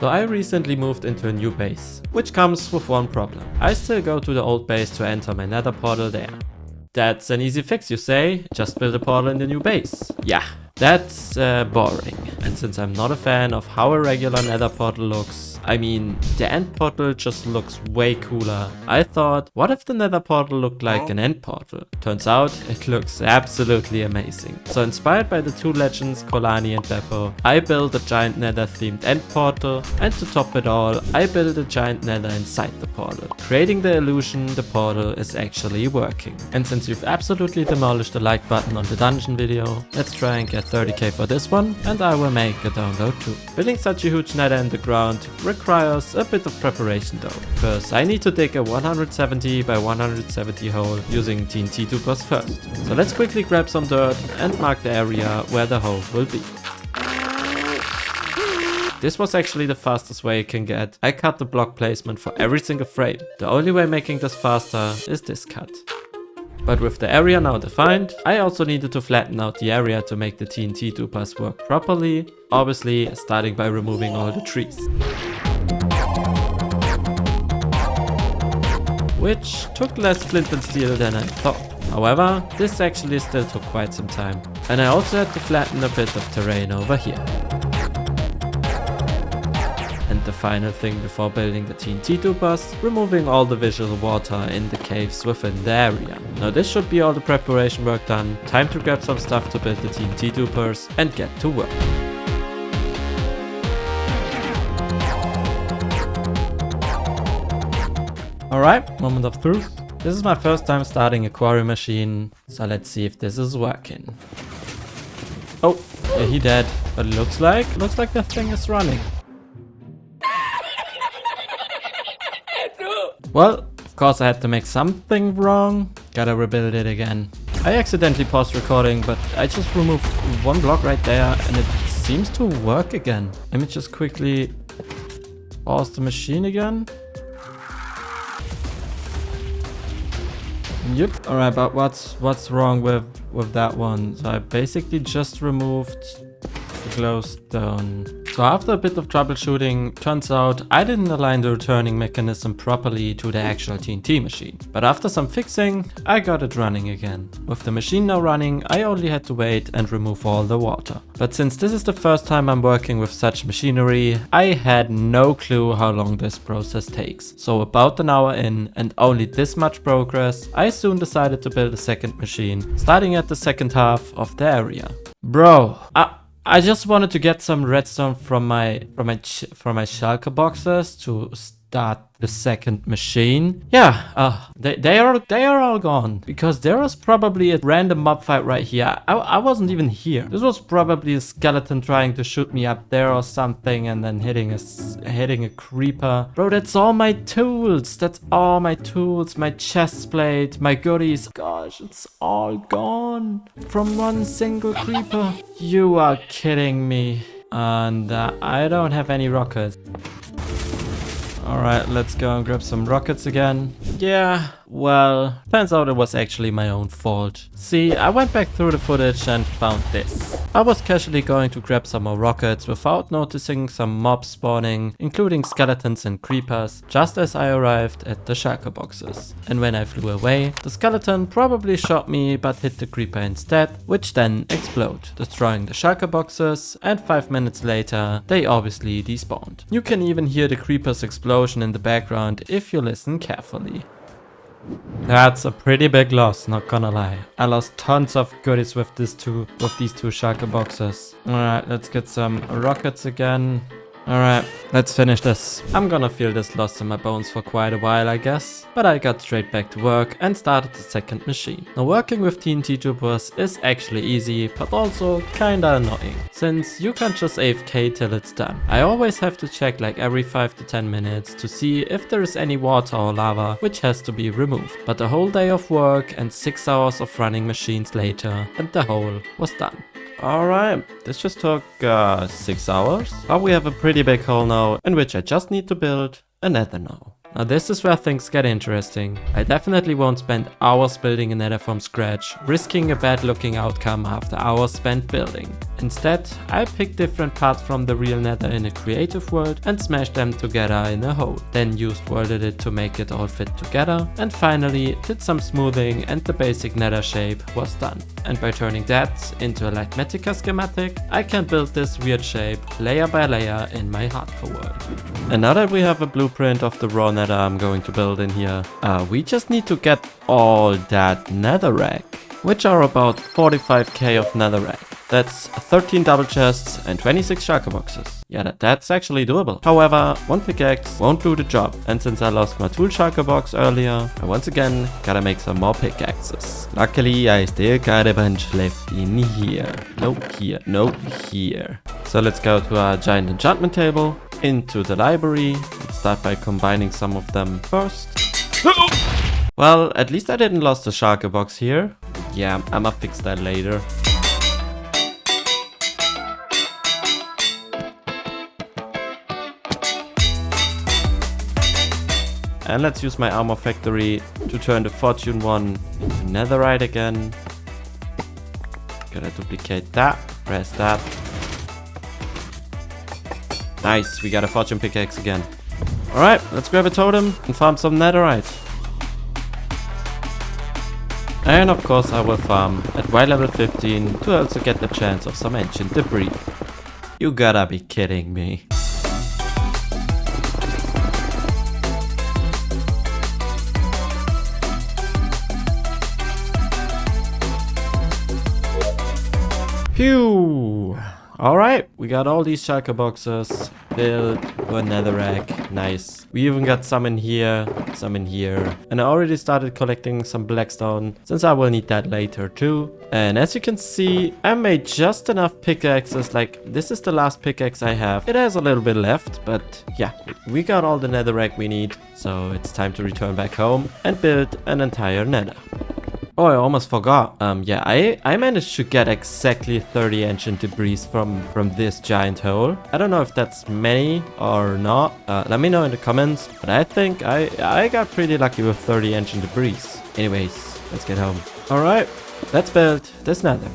So I recently moved into a new base, which comes with one problem. I still go to the old base to enter my nether portal there. That's an easy fix, you say? Just build a portal in the new base. Yeah, that's boring. And since I'm not a fan of how a regular nether portal looks, I mean, the end portal just looks way cooler. I thought, what if the nether portal looked like an end portal? Turns out, it looks absolutely amazing. So inspired by the two legends, Kolani and Beppo, I built a giant nether themed end portal, and to top it all, I built a giant nether inside the portal, creating the illusion the portal is actually working. And since you've absolutely demolished the like button on the dungeon video, let's try and get 30k for this one, and I will make a download too. Building such a huge nether in the ground requires a bit of preparation though, because I need to dig a 170 by 170 hole using TNT tubers first. So let's quickly grab some dirt and mark the area where the hole will be. This was actually the fastest way it can get. I cut the block placement for every single frame. The only way making this faster is this cut. But with the area now defined, I also needed to flatten out the area to make the TNT tubers work properly, obviously starting by removing all the trees. Which took less flint and steel than I thought. However, this actually still took quite some time. And I also had to flatten a bit of terrain over here. And the final thing before building the TNT tubers, removing all the visual water in the caves within the area. Now this should be all the preparation work done. Time to grab some stuff to build the TNT tubers and get to work. Alright, moment of truth. This is my first time starting a quarry machine, so let's see if this is working. Oh, yeah, he dead. But it looks like the thing is running. Well, of course I had to make something wrong. Gotta rebuild it again. I accidentally paused recording, but I just removed one block right there and it seems to work again. Let me just quickly pause the machine again. Yep. Alright, but what's wrong with that one? So I basically just removed the glowstone. So after a bit of troubleshooting, turns out I didn't align the returning mechanism properly to the actual TNT machine. But after some fixing, I got it running again. With the machine now running, I only had to wait and remove all the water. But since this is the first time I'm working with such machinery, I had no clue how long this process takes. So about an hour in and only this much progress, I soon decided to build a second machine, starting at the second half of the area. Bro, I just wanted to get some redstone from my shulker boxes to start the second machine. Yeah, they are all gone because there was probably a random mob fight right here. I wasn't even here. This was probably a skeleton trying to shoot me up there or something and then hitting a creeper. Bro, that's all my tools. That's all my tools. My chest plate, my goodies. Gosh, it's all gone from one single creeper. You are kidding me. And I don't have any rockets. Alright, let's go and grab some rockets again. Yeah, well, turns out it was actually my own fault. See, I went back through the footage and found this. I was casually going to grab some more rockets without noticing some mobs spawning, including skeletons and creepers, just as I arrived at the shulker boxes. And when I flew away, the skeleton probably shot me but hit the creeper instead, which then exploded, destroying the shulker boxes, and 5 minutes later, they obviously despawned. You can even hear the creeper's explosion in the background if you listen carefully. That's a pretty big loss, not gonna lie. I lost tons of goodies with these two shulker boxes. Alright, let's get some rockets again. Alright, let's finish this. I'm gonna feel this loss in my bones for quite a while, I guess. But I got straight back to work and started the second machine. Now working with TNT tubers is actually easy, but also kinda annoying, since you can't just AFK till it's done. I always have to check like every 5 to 10 minutes to see if there is any water or lava, which has to be removed. But a whole day of work and 6 hours of running machines later, and the hole was done. Alright, this just took 6 hours. But we have a pretty big hole now, in which I just need to build a nether now. Now this is where things get interesting. I definitely won't spend hours building a nether from scratch, risking a bad looking outcome after hours spent building. Instead, I picked different parts from the real nether in a creative world and smashed them together in a hole. Then used world edit to make it all fit together, and finally did some smoothing and the basic nether shape was done. And by turning that into a Lightmatica schematic, I can build this weird shape layer by layer in my hardcore world. And now that we have a blueprint of the raw nether I'm going to build in here, we just need to get all that netherrack, which are about 45k of netherrack. That's 13 double chests and 26 shulker boxes. Yeah, that's actually doable. However, one pickaxe won't do the job. And since I lost my tool shulker box earlier, I once again gotta make some more pickaxes. Luckily, I still got a bunch left in here. No, here, no, here. So let's go to our giant enchantment table, into the library. Let's start by combining some of them first. Well, at least I didn't lose the shulker box here. Yeah, I'ma fix that later. And let's use my armor factory to turn the fortune one into netherite again. Gotta duplicate that, press that. Nice, we got a fortune pickaxe again. Alright, let's grab a totem and farm some netherite. And of course I will farm at Y level 15 to also get the chance of some ancient debris. You gotta be kidding me. Phew! Alright, we got all these shulker boxes built for netherrack. Nice. We even got some in here, and I already started collecting some blackstone since I will need that later too. And as you can see, I made just enough pickaxes. Like, this is the last pickaxe I have. It has a little bit left, but yeah, we got all the netherrack we need. So it's time to return back home and build an entire nether. Oh, I almost forgot. Yeah, I managed to get exactly 30 ancient debris from this giant hole. I don't know if that's many or not. Let me know in the comments. But I think I got pretty lucky with 30 ancient debris. Anyways, let's get home. Alright, let's build this nether.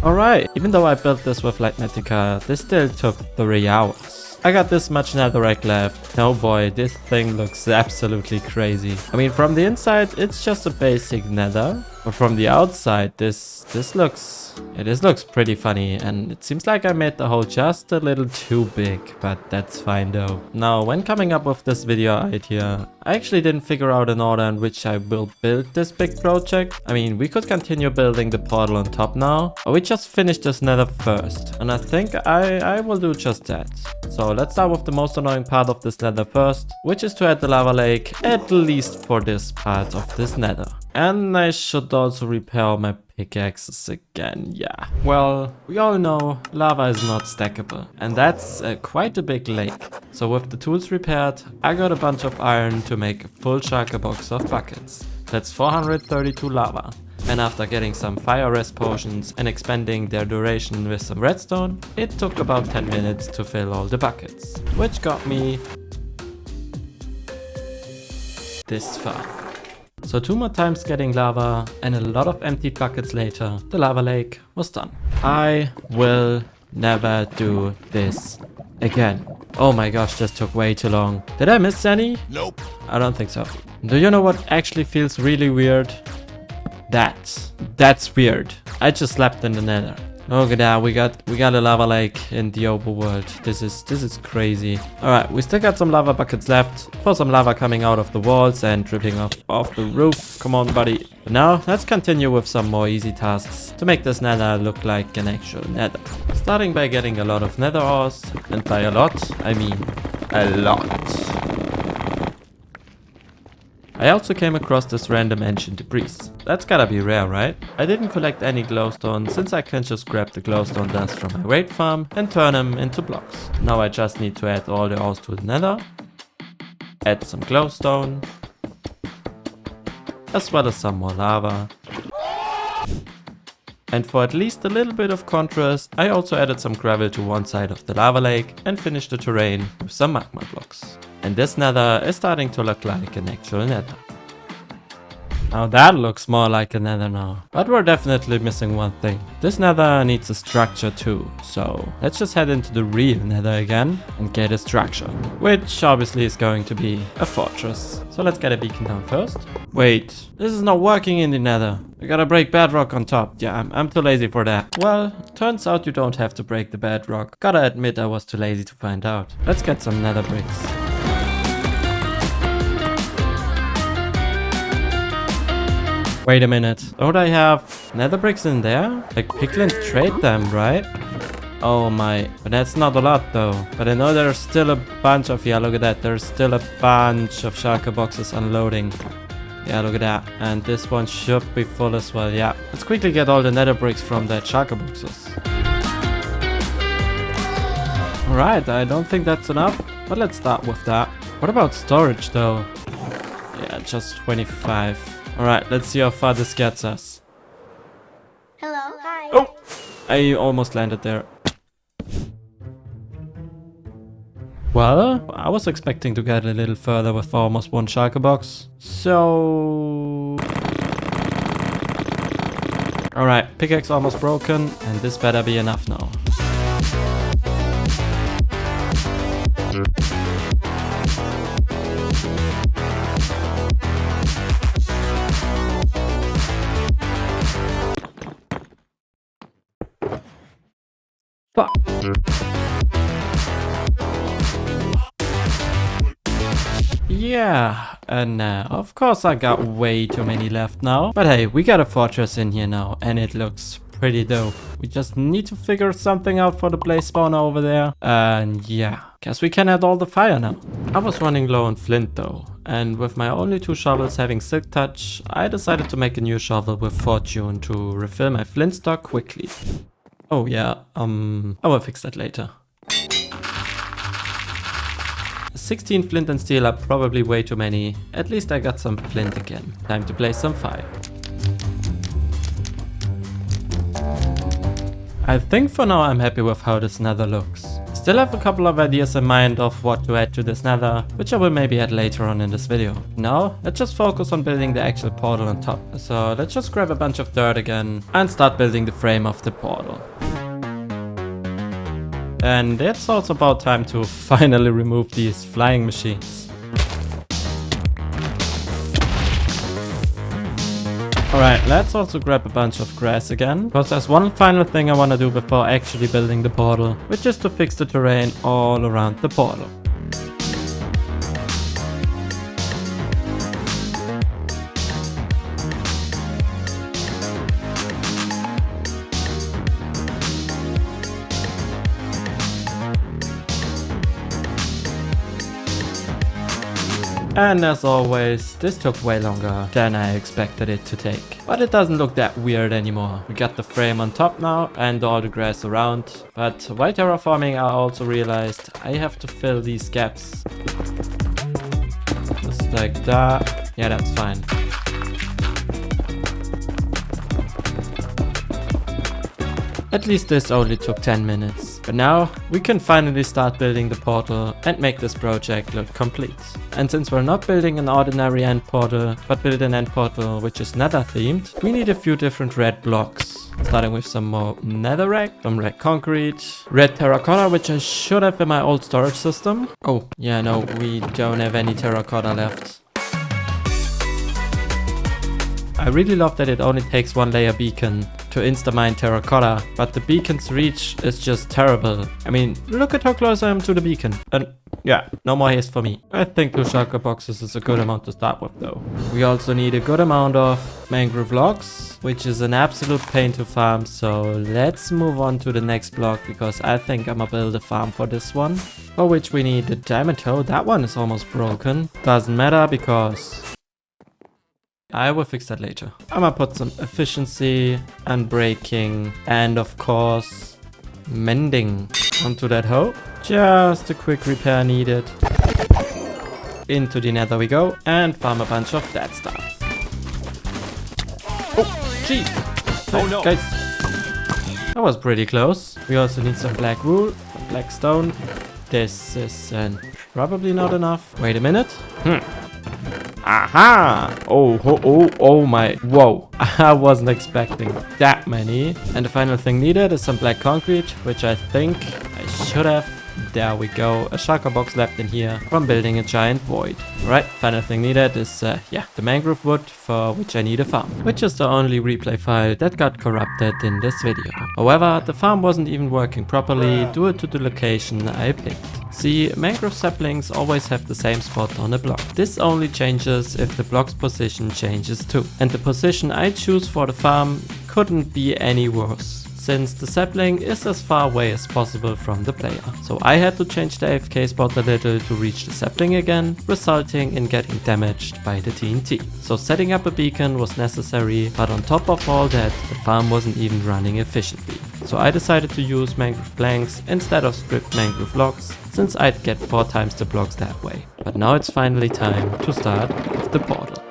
Alright, even though I built this with Lightmatica, this still took 3 hours. I got this much netherrack left. Oh boy, this thing looks absolutely crazy. I mean, from the inside, it's just a basic nether. But from the outside, this looks pretty funny, and it seems like I made the hole just a little too big, but that's fine though. Now, when coming up with this video idea, I actually didn't figure out an order in which I will build this big project. I mean, we could continue building the portal on top now, or we just finish this nether first, and I think I will do just that. So let's start with the most annoying part of this nether first, which is to add the lava lake, at least for this part of this nether. And I should also repair my pickaxes again, yeah. Well, we all know lava is not stackable, and that's quite a big lake. So with the tools repaired, I got a bunch of iron to make a full shulker box of buckets. That's 432 lava. And after getting some fire rest potions and expanding their duration with some redstone, it took about 10 minutes to fill all the buckets, which got me this far. So 2 more times getting lava and a lot of empty buckets later, the lava lake was done. I will never do this again. Oh my gosh, this took way too long. Did I miss any? Nope. I don't think so. Do you know what actually feels really weird? That's weird. I just slept in the nether. Look at that, we got a lava lake in the overworld. This is crazy. Alright, we still got some lava buckets left for some lava coming out of the walls and dripping off the roof. Come on, buddy. But now, let's continue with some more easy tasks to make this nether look like an actual nether. Starting by getting a lot of nether ores, and by a lot, I mean a lot. I also came across this random ancient debris. That's gotta be rare, right? I didn't collect any glowstone since I can just grab the glowstone dust from my raid farm and turn them into blocks. Now I just need to add all the ores to the nether, add some glowstone, as well as some more lava. And for at least a little bit of contrast, I also added some gravel to one side of the lava lake and finished the terrain with some magma blocks. And this nether is starting to look like an actual nether. Now that looks more like a nether now. But we're definitely missing one thing. This nether needs a structure too. So let's just head into the real nether again and get a structure. Which obviously is going to be a fortress. So let's get a beacon down first. Wait, this is not working in the nether. We gotta break bedrock on top. Yeah, I'm too lazy for that. Well, turns out you don't have to break the bedrock. Gotta admit I was too lazy to find out. Let's get some nether bricks. Wait a minute, don't I have nether bricks in there? Like piglins trade them, right? Oh my, but that's not a lot though. But I know there's still a bunch of, yeah, look at that. There's still a bunch of shulker boxes unloading. Yeah, look at that. And this one should be full as well, yeah. Let's quickly get all the nether bricks from that shulker boxes. Alright, I don't think that's enough, but let's start with that. What about storage though? Yeah, just 25. Alright, let's see how far this gets us. Hello. Hi. Oh! I almost landed there. Well, I was expecting to get a little further with almost one shulker box. So... Alright, pickaxe almost broken, and this better be enough now. Fuck. Yeah, and of course I got way too many left now. But hey, we got a fortress in here now, and it looks pretty dope. We just need to figure something out for the blaze spawner over there. And yeah, guess we can add all the fire now. I was running low on flint though, and with my only 2 shovels having silk touch, I decided to make a new shovel with fortune to refill my flint stock quickly. Oh yeah, I will fix that later. 16 flint and steel are probably way too many. At least I got some flint again. Time to blaze some fire. I think for now I'm happy with how this nether looks. Still have a couple of ideas in mind of what to add to this nether, which I will maybe add later on in this video. Now, let's just focus on building the actual portal on top. So let's just grab a bunch of dirt again and start building the frame of the portal. And it's also about time to finally remove these flying machines. Alright, let's also grab a bunch of grass again, because there's one final thing I want to do before actually building the portal, which is to fix the terrain all around the portal. And as always, this took way longer than I expected it to take. But it doesn't look that weird anymore. We got the frame on top now and all the grass around. But while terraforming, I also realized I have to fill these gaps. Just like that. Yeah, that's fine. At least this only took 10 minutes. But now we can finally start building the portal and make this project look complete. And since we're not building an ordinary end portal, but build an end portal which is nether themed, we need a few different red blocks. Starting with some more netherrack, some red concrete, red terracotta, which I should have in my old storage system. Oh, yeah, no, we don't have any terracotta left. I really love that it only takes 1 layer beacon to insta-mine terracotta, but the beacon's reach is just terrible. I mean, look at how close I am to the beacon. And yeah, no more haste for me. I think 2 shulker boxes is a good amount to start with though. We also need a good amount of mangrove logs, which is an absolute pain to farm. So let's move on to the next block, because I think I'm gonna build a farm for this one. For which we need a diamond hoe. That one is almost broken. Doesn't matter because I will fix that later. I'm gonna put some efficiency and breaking and of course mending onto that hoe. Just a quick repair needed. Into the nether we go and farm a bunch of that stuff. Oh, jeez. Oh no. Guys, that was pretty close. We also need some black wool, black stone. This is probably not enough. Wait a minute. Aha! Oh my. Whoa. I wasn't expecting that many. And the final thing needed is some black concrete, which I think I should have. There we go. A shulker box left in here from building a giant void. Right, final thing needed is, the mangrove wood, for which I need a farm. Which is the only replay file that got corrupted in this video. However, the farm wasn't even working properly due to the location I picked. See, mangrove saplings always have the same spot on a block. This only changes if the block's position changes too. And the position I choose for the farm couldn't be any worse, since the sapling is as far away as possible from the player. So I had to change the AFK spot a little to reach the sapling again, resulting in getting damaged by the TNT. So setting up a beacon was necessary, but on top of all that, the farm wasn't even running efficiently. So I decided to use mangrove planks instead of stripped mangrove logs, since I'd get 4 times the blocks that way. But now it's finally time to start with the portal.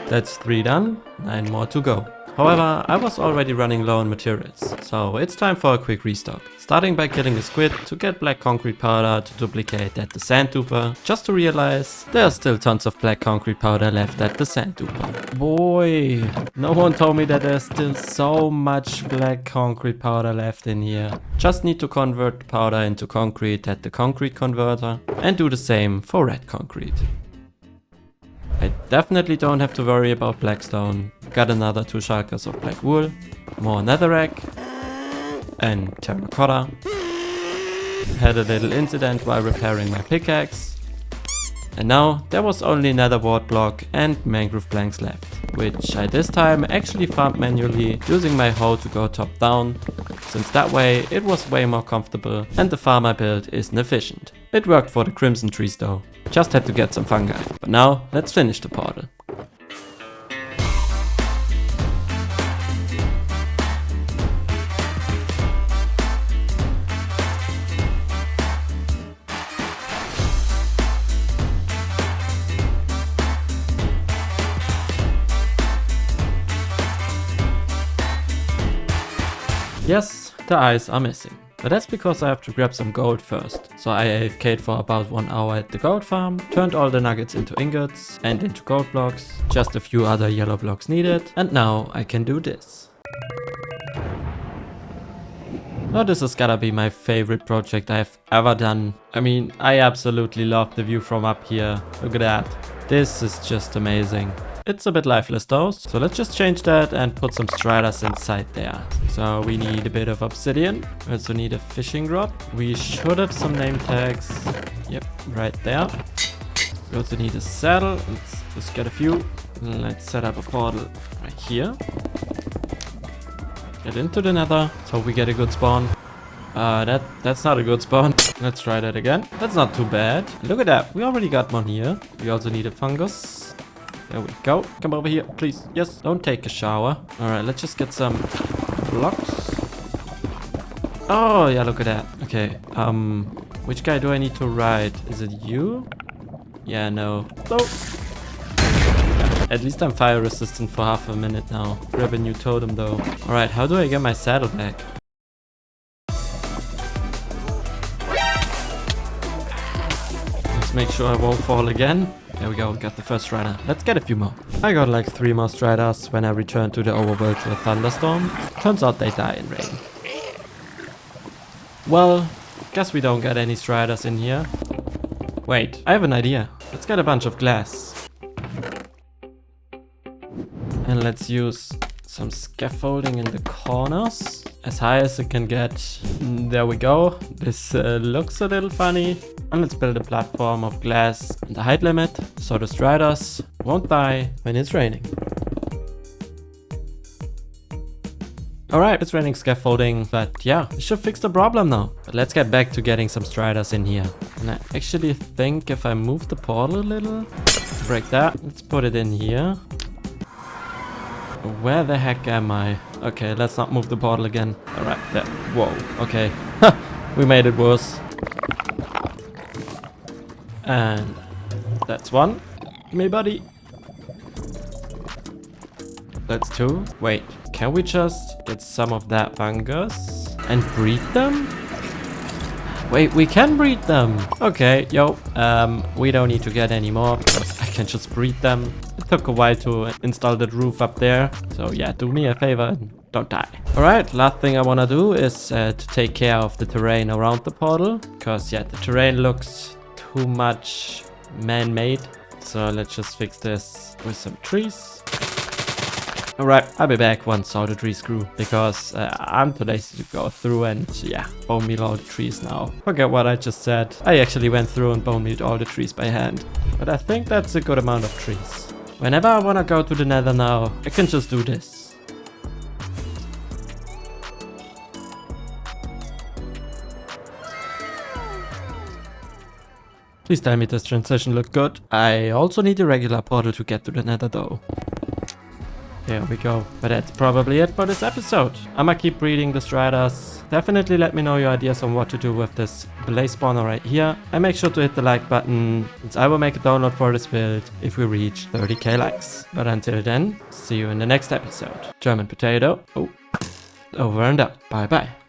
That's 3 done, 9 more to go. However, I was already running low on materials, so it's time for a quick restock. Starting by killing a squid to get black concrete powder to duplicate at the sand duper, just to realize there's still tons of black concrete powder left at the sand duper. Boy, no one told me that there's still so much black concrete powder left in here. Just need to convert powder into concrete at the concrete converter and do the same for red concrete. I definitely don't have to worry about blackstone. Got another 2 shulkers of black wool, more netherrack, and terracotta. Had a little incident while repairing my pickaxe. And now there was only nether wart block and mangrove planks left, which I this time actually farmed manually using my hoe to go top down, since that way it was way more comfortable and the farm I built isn't efficient. It worked for the crimson trees though. Just had to get some fungi. But now, let's finish the portal. Yes, the eyes are missing. But that's because I have to grab some gold first. So I AFK'd for about 1 hour at the gold farm, turned all the nuggets into ingots and into gold blocks, just a few other yellow blocks needed, and now I can do this. Now this has gotta be my favorite project I've ever done. I mean, I absolutely love the view from up here. Look at that. This is just amazing. It's a bit lifeless though, so let's just change that and put some striders inside there. So we need a bit of obsidian. We also need a fishing rod. We should have some name tags. Yep, right there. We also need a saddle. Let's just get a few. Let's set up a portal right here. Get into the nether so we get a good spawn. That's not a good spawn. Let's try that again. That's not too bad. Look at that. We already got one here. We also need a fungus. There we go. Come over here, please. Yes, don't take a shower. Alright, let's just get some blocks. Oh, yeah, look at that. Okay, which guy do I need to ride? Is it you? Yeah, no. No. At least I'm fire resistant for half a minute now. Grab a new totem though. Alright, how do I get my saddle back? Let's make sure I won't fall again. There we go, got the first strider. Let's get a few more. I got like 3 more striders when I returned to the overworld to a thunderstorm. Turns out they die in rain. Well, guess we don't get any striders in here. Wait, I have an idea. Let's get a bunch of glass. And let's use some scaffolding in the corners. As high as it can get. There we go. This looks a little funny. And let's build a platform of glass and the height limit, so the striders won't die when it's raining. Alright, it's raining scaffolding, but yeah, it should fix the problem now. But let's get back to getting some striders in here. And I actually think if I move the portal a little, break that, let's put it in here. Where the heck am I? Okay, let's not move the portal again. Alright, there. Whoa, okay. We made it worse. And that's one. Give me, buddy. That's two. Wait, can we just get some of that fungus and breed them? Wait, we can breed them. Okay, yo, we don't need to get any more because I can just breed them. It took a while to install that roof up there. So yeah, do me a favor and don't die. All right, last thing I want to do is to take care of the terrain around the portal. Because yeah, the terrain looks too much man-made. So let's just fix this with some trees. Alright, I'll be back once all the trees grew, because I'm too lazy to go through and, yeah, bone meal all the trees now. Forget what I just said. I actually went through and bone mealed all the trees by hand. But I think that's a good amount of trees. Whenever I want to go to the Nether now, I can just do this. Please tell me this transition looked good. I also need a regular portal to get to the Nether though. There we go. But that's probably it for this episode. I'ma keep breeding the striders. Definitely let me know your ideas on what to do with this blaze spawner right here. And make sure to hit the like button, since I will make a download for this build if we reach 30k likes. But until then, see you in the next episode. German potato. Oh, over and out. Bye bye.